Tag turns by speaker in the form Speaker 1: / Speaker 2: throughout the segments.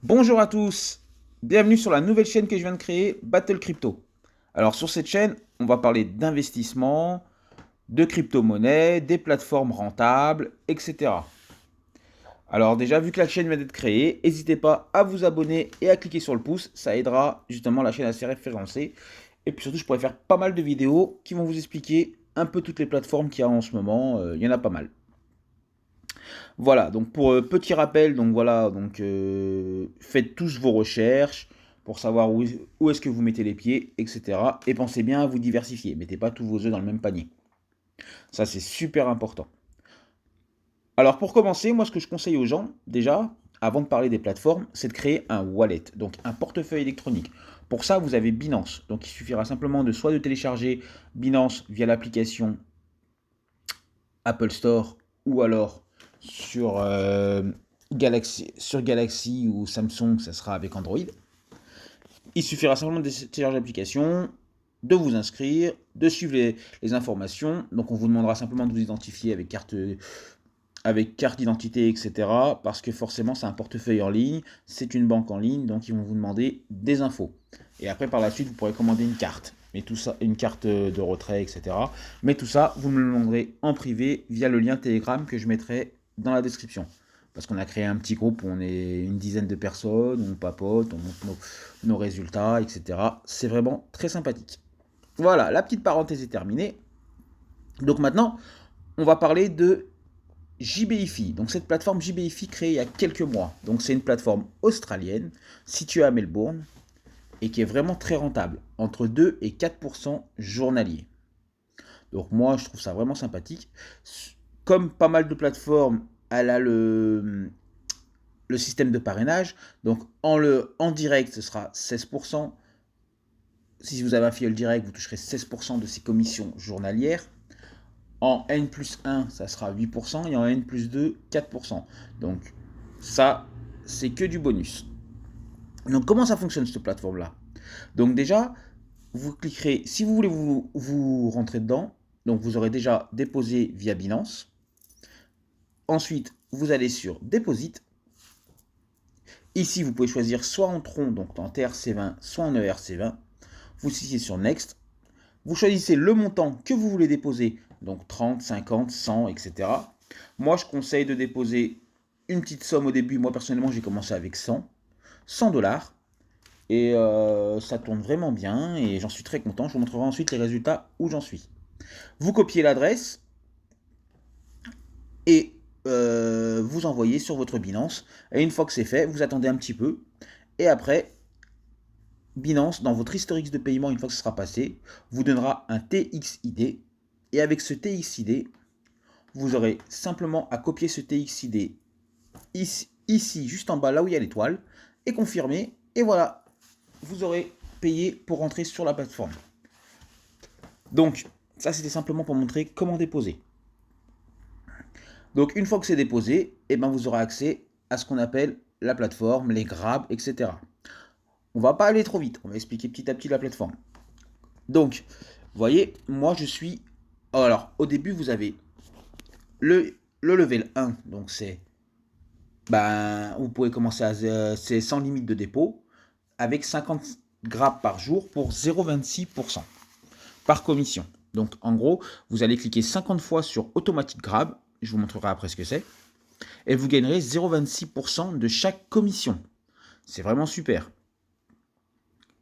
Speaker 1: Bonjour à tous, bienvenue sur la nouvelle chaîne que je viens de créer, Battle Crypto. Alors sur cette chaîne, on va parler d'investissement, de crypto-monnaies, des plateformes rentables, etc. Alors déjà, vu que la chaîne vient d'être créée, n'hésitez pas à vous abonner et à cliquer sur le pouce, ça aidera justement la chaîne à se référencer. Et puis surtout, je pourrais faire pas mal de vidéos qui vont vous expliquer un peu toutes les plateformes qu'il y a en ce moment, il y en a pas mal. Voilà, donc pour petit rappel, donc voilà, donc faites tous vos recherches pour savoir où est-ce que vous mettez les pieds, etc. Et pensez bien à vous diversifier. Mettez pas tous vos œufs dans le même panier. Ça, c'est super important. Alors pour commencer, moi ce que je conseille aux gens, déjà, avant de parler des plateformes, c'est de créer un wallet, donc un portefeuille électronique. Pour ça, vous avez Binance. Donc il suffira simplement de soit de télécharger Binance via l'application Apple Store ou alors sur, sur Galaxy ou Samsung, ça sera avec Android. Il suffira simplement de télécharger l'application, de vous inscrire, de suivre les informations. Donc on vous demandera simplement de vous identifier avec carte d'identité, etc. Parce que forcément c'est un portefeuille en ligne, c'est une banque en ligne, donc ils vont vous demander des infos. Et après par la suite vous pourrez commander une carte. Mais tout ça, une carte de retrait, etc. Mais tout ça, vous me le demanderez en privé via le lien Telegram que je mettrai dans la description. Parce qu'on a créé un petit groupe où on est une dizaine de personnes, on papote, on montre nos résultats, etc. C'est vraiment très sympathique. Voilà, la petite parenthèse est terminée. Donc maintenant, on va parler de JBiFi. Donc cette plateforme JBiFi créée il y a quelques mois. Donc c'est une plateforme australienne située à Melbourne et qui est vraiment très rentable, entre 2 et 4% journalier. Donc moi je trouve ça vraiment sympathique. Comme pas mal de plateformes, elle a le système de parrainage. Donc en direct ce sera 16%. Si vous avez un filleul direct, vous toucherez 16% de ses commissions journalières. En N plus 1, ça sera 8%, et en N plus 2, 4%. Donc ça, c'est que du bonus. Donc comment ça fonctionne cette plateforme-là? Donc déjà, vous cliquerez, si vous voulez vous rentrer dedans, donc vous aurez déjà déposé via Binance. Ensuite, vous allez sur Deposit. Ici, vous pouvez choisir soit en Tron, donc en TRC20, soit en ERC20. Vous cliquez sur Next. Vous choisissez le montant que vous voulez déposer, donc 30, 50, 100, etc. Moi, je conseille de déposer une petite somme au début. Moi, personnellement, j'ai commencé avec 100 dollars. Et ça tourne vraiment bien et j'en suis très content. Je vous montrerai ensuite les résultats où j'en suis. Vous copiez l'adresse et vous envoyez sur votre Binance. Et une fois que c'est fait, vous attendez un petit peu. Et après, Binance, dans votre historique de paiement, une fois que ce sera passé, vous donnera un TXID. Et avec ce TXID, vous aurez simplement à copier ce TXID ici, juste en bas, là où il y a l'étoile, et confirmer. Et voilà, vous aurez payé pour rentrer sur la plateforme. Donc, ça c'était simplement pour montrer comment déposer. Donc, une fois que c'est déposé, eh ben, vous aurez accès à ce qu'on appelle la plateforme, les grabs, etc. On va pas aller trop vite, on va expliquer petit à petit la plateforme. Donc, vous voyez, moi je suis... Alors, au début, vous avez le level 1, donc c'est... Ben, vous pouvez commencer à... c'est sans limite de dépôt, avec 50 grabs par jour pour 0,26% par commission. Donc, en gros, vous allez cliquer 50 fois sur Automatic Grab, je vous montrerai après ce que c'est, et vous gagnerez 0,26% de chaque commission. C'est vraiment super.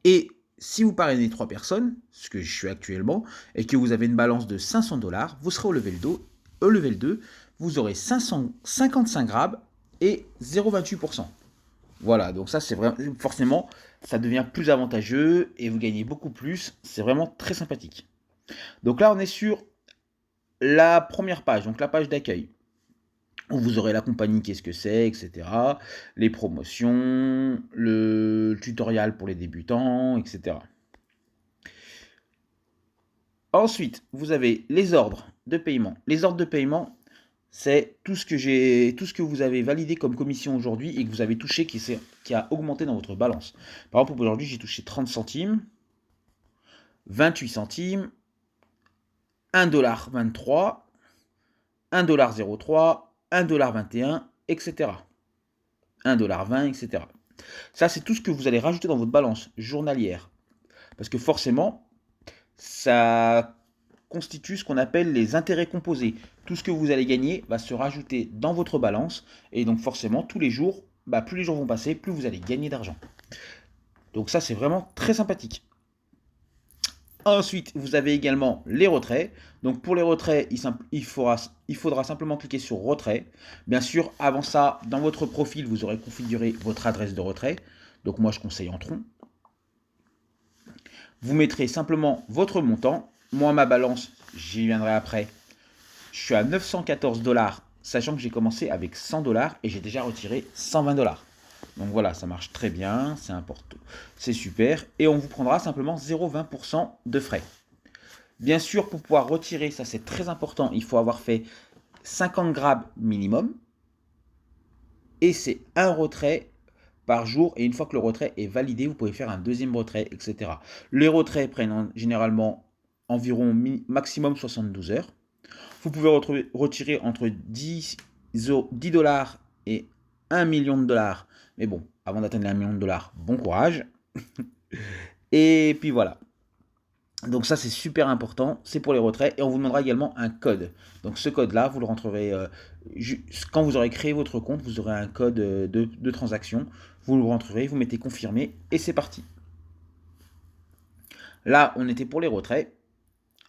Speaker 1: Et si vous parrainez 3 personnes, ce que je suis actuellement, et que vous avez une balance de 500 dollars, vous serez au level 2, vous aurez 555 grabs et 0,28%. Voilà, donc ça c'est vraiment, forcément, ça devient plus avantageux et vous gagnez beaucoup plus. C'est vraiment très sympathique. Donc là, on est sur la première page, donc la page d'accueil, où vous aurez la compagnie, qu'est-ce que c'est, etc. Les promotions, le tutoriel pour les débutants, etc. Ensuite, vous avez les ordres de paiement. Les ordres de paiement, c'est tout ce que vous avez validé comme commission aujourd'hui et que vous avez touché qui a augmenté dans votre balance. Par exemple, aujourd'hui, j'ai touché 30 centimes, 28 centimes, 1,23 $, 1,03 $, 1,21 $, etc. 1,20 $, etc. Ça, c'est tout ce que vous allez rajouter dans votre balance journalière. Parce que forcément, ça constitue ce qu'on appelle les intérêts composés. Tout ce que vous allez gagner va se rajouter dans votre balance. Et donc forcément, tous les jours, plus les jours vont passer, plus vous allez gagner d'argent. Donc ça, c'est vraiment très sympathique. Ensuite, vous avez également les retraits. Donc pour les retraits, il faudra simplement cliquer sur retrait. Bien sûr, avant ça, dans votre profil, vous aurez configuré votre adresse de retrait. Donc moi, je conseille Entron. Vous mettrez simplement votre montant. Moi, ma balance, j'y viendrai après. Je suis à 914 $, sachant que j'ai commencé avec 100 $ et j'ai déjà retiré 120 $. Donc voilà, ça marche très bien, c'est important, c'est super. Et on vous prendra simplement 0,20% de frais. Bien sûr, pour pouvoir retirer, ça c'est très important, il faut avoir fait 50 grammes minimum. Et c'est un retrait par jour. Et une fois que le retrait est validé, vous pouvez faire un deuxième retrait, etc. Les retraits prennent généralement environ maximum 72 heures. Vous pouvez retirer entre 10 $ et 1 million de dollars. Mais bon, avant d'atteindre les 1 million de dollars, bon courage. Et puis voilà. Donc ça, c'est super important. C'est pour les retraits. Et on vous demandera également un code. Donc ce code-là, vous le rentrerez... quand vous aurez créé votre compte, vous aurez un code de transaction. Vous le rentrerez, vous mettez confirmé et c'est parti. Là, on était pour les retraits.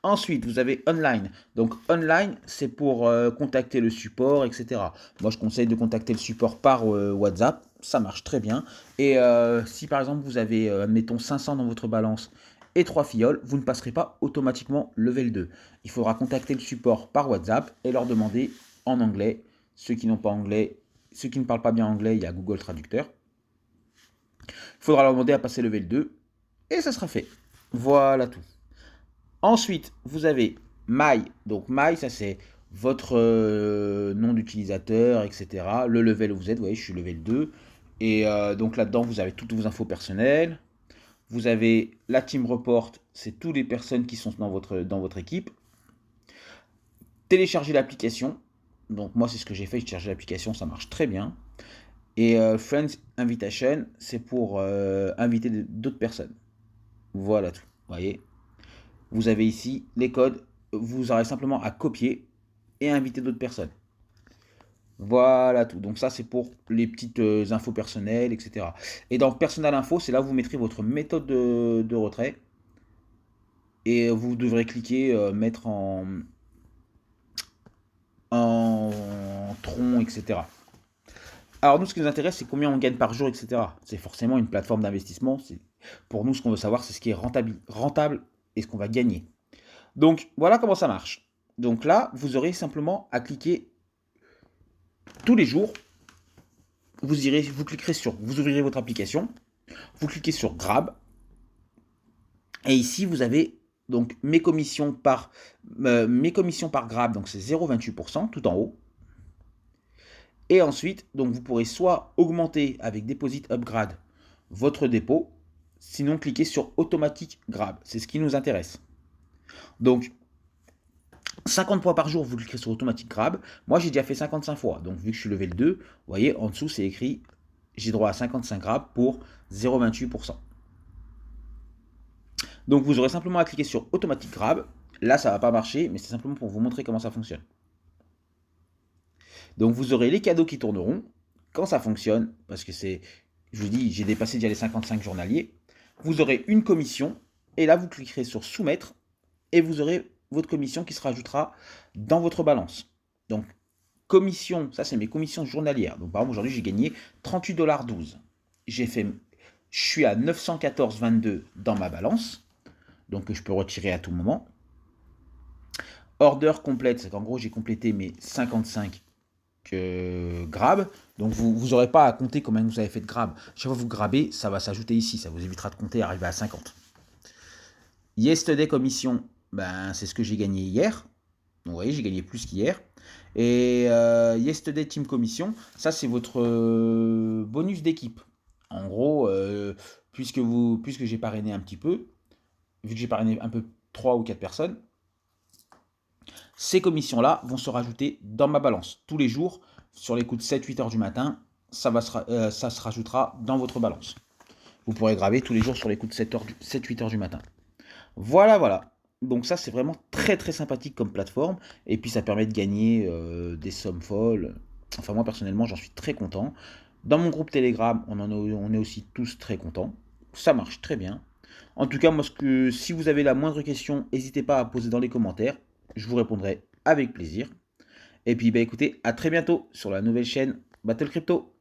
Speaker 1: Ensuite, vous avez online. Donc online, c'est pour contacter le support, etc. Moi, je conseille de contacter le support par WhatsApp. Ça marche très bien. Et si par exemple, vous avez, admettons, 500 dans votre balance et 3 fioles, vous ne passerez pas automatiquement level 2. Il faudra contacter le support par WhatsApp et leur demander en anglais. Ceux qui n'ont pas anglais, ceux qui ne parlent pas bien anglais, il y a Google Traducteur. Il faudra leur demander à passer level 2 et ça sera fait. Voilà tout. Ensuite, vous avez My. Donc My, ça c'est votre nom d'utilisateur, etc. Le level où vous êtes, vous voyez, je suis level 2. Et donc là-dedans, vous avez toutes vos infos personnelles. Vous avez la team report, c'est toutes les personnes qui sont dans votre équipe. Télécharger l'application. Donc moi, c'est ce que j'ai fait, j'ai téléchargé l'application, ça marche très bien. Et Friends Invitation, c'est pour inviter d'autres personnes. Voilà tout, vous voyez. Vous avez ici les codes, vous aurez simplement à copier et inviter d'autres personnes. Voilà tout. Donc ça, c'est pour les petites infos personnelles, etc. Et dans Personal Info, c'est là où vous mettrez votre méthode de retrait. Et vous devrez cliquer mettre en tronc, etc. Alors nous, ce qui nous intéresse, c'est combien on gagne par jour, etc. C'est forcément une plateforme d'investissement. Pour nous, ce qu'on veut savoir, c'est ce qui est rentable et ce qu'on va gagner. Donc voilà comment ça marche. Donc là, vous aurez simplement à cliquer tous les jours. Vous cliquerez vous ouvrirez votre application, vous cliquez sur Grab, et ici vous avez donc mes commissions par Grab, donc c'est 0,28% tout en haut. Et ensuite, donc vous pourrez soit augmenter avec Deposit Upgrade votre dépôt, sinon cliquez sur Automatique Grab, c'est ce qui nous intéresse. Donc 50 fois par jour, vous cliquez sur Automatique Grab. Moi, j'ai déjà fait 55 fois. Donc, vu que je suis level 2, vous voyez, en dessous, c'est écrit j'ai droit à 55 grabs pour 0,28%. Donc, vous aurez simplement à cliquer sur Automatique Grab. Là, ça ne va pas marcher, mais c'est simplement pour vous montrer comment ça fonctionne. Donc, vous aurez les cadeaux qui tourneront quand ça fonctionne, parce que je vous dis, j'ai dépassé déjà les 55 journaliers. Vous aurez une commission, et là, vous cliquerez sur Soumettre, et vous aurez votre commission qui se rajoutera dans votre balance. Donc, commission, ça c'est mes commissions journalières. Donc, par exemple, aujourd'hui, j'ai gagné 38,12 $. Je suis à 914,22 dans ma balance, donc je peux retirer à tout moment. Order complète, c'est qu'en gros, j'ai complété mes 55 grabs. Donc, vous n'aurez pas à compter combien vous avez fait de grabs. Chaque fois que vous grabez, ça va s'ajouter ici. Ça vous évitera de compter et arriver à 50. Yesterday commission, c'est ce que j'ai gagné hier. Donc, vous voyez, j'ai gagné plus qu'hier. Et Yesterday Team Commission, ça c'est votre bonus d'équipe. En gros, puisque j'ai parrainé un petit peu, vu que j'ai parrainé un peu 3 ou 4 personnes, ces commissions-là vont se rajouter dans ma balance tous les jours sur les coups de 7-8 heures du matin. ça se rajoutera dans votre balance. Vous pourrez graver tous les jours sur les coups de 7-8 heures du matin. Voilà, voilà. Donc ça, c'est vraiment très très sympathique comme plateforme. Et puis ça permet de gagner des sommes folles. Enfin, moi personnellement, j'en suis très content. Dans mon groupe Telegram, on est aussi tous très contents. Ça marche très bien. En tout cas, si vous avez la moindre question, n'hésitez pas à poser dans les commentaires. Je vous répondrai avec plaisir. Et puis, bah, écoutez, à très bientôt sur la nouvelle chaîne Battle Crypto.